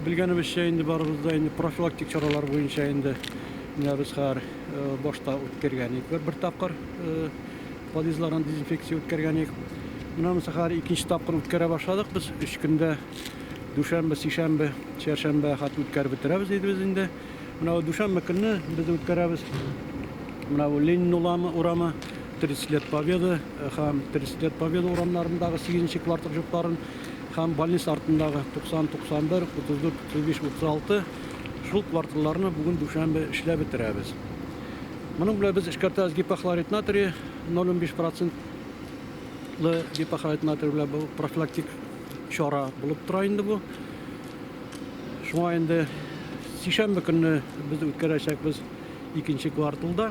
Bilgenimizce indi barımızda indi profilaktik çaralar boyunca indi biz har boşta o'tkirganik bir tapqir podizlardan dezinfeksiya o'tkirganik. Buna misal ikinci tapqir o'tkira başladık biz 3 kunda dushanba, seshanba, chorshanba xat o'tkirib bitiramiz deydi biz endi. Buna dushanba kuni biz o'tkiramiz. Buna Lenin urami 30 лет Победы ham 30 лет Победы uramlarındagi 8-chi kvartal juqlarin ham больница артындағы 90-91, 34, 35, 36 шул кварталларны бүген душанбе эшләп бетерәбез. Моның белән без эшкәртәбез гипохлорид натрий 0,5% гипохлорид натрий белән бу профилактик чара булып тора инде бу. Шуңа инде сишәмбе көнне без үткәрәчәкбез 2-нче кварталда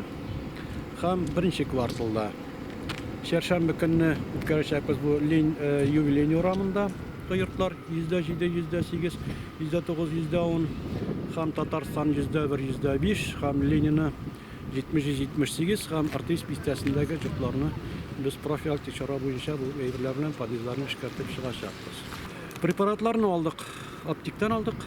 һәм 1-нче кварталда. Чәршәмбе көнне үткәрәчәкбез бу юбилейный урамында. Yurtlar %7, %8, %9, %10, ham Tatarstan %1, %5, ham Lenina 70-78, ham artist pistəsindəki yurtlarını biz profilaktik çara boyunca bu eğrilərlə podizlarını işkərtib çıxacaqız. Preparatlarını aldık, aptikdən aldık.